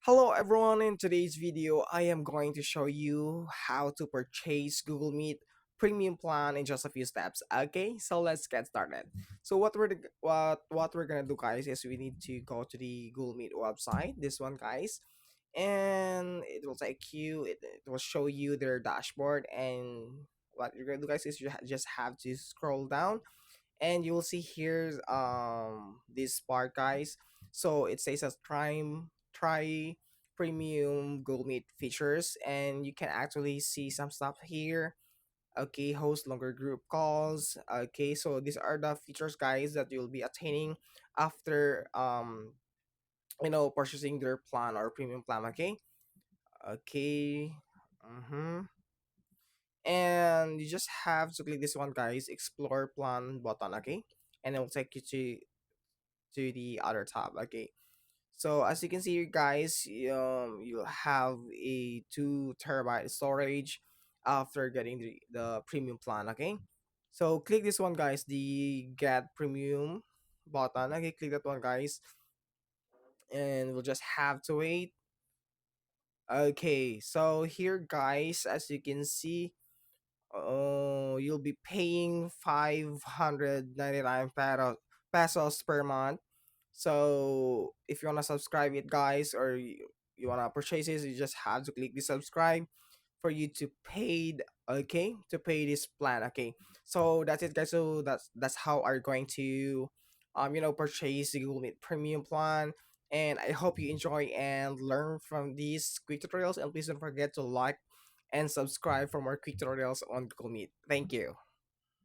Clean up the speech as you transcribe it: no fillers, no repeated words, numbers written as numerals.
Hello everyone, in today's video I am going to show you how to purchase Google Meet premium plan in just a few steps. Okay, so let's get started. So what we're gonna do, guys, is we need to go to the Google Meet website, this one, guys, and it will take you, it will show you their dashboard. And what you're gonna do, guys, is just have to scroll down, and you will see here this part, guys. So it says as try premium Google Meet features, and you can actually see some stuff here. Okay, host longer group calls. Okay, so these are the features, guys, that you'll be attaining after purchasing their plan or premium plan. Okay. Mm-hmm. And you just have to click this one, guys, explore plan button. Okay, and it will take you to the other tab. Okay, so as you can see, guys, you'll have a 2 terabyte storage after getting the premium plan. Okay, so click this one, guys, the get premium button. Okay, click that one, guys, and we'll just have to wait. Okay, so here, guys, as you can see, you'll be paying 599 pesos per month. So if you want to subscribe it, guys, or you want to purchase it, you just have to click the subscribe for you to paid. Okay, to pay this plan. Okay, so that's it, guys. So that's how are going to purchase the Google Meet premium plan. And I hope you enjoy and learn from these quick tutorials, and please don't forget to like and subscribe for more quick tutorials on Google Meet. Thank you.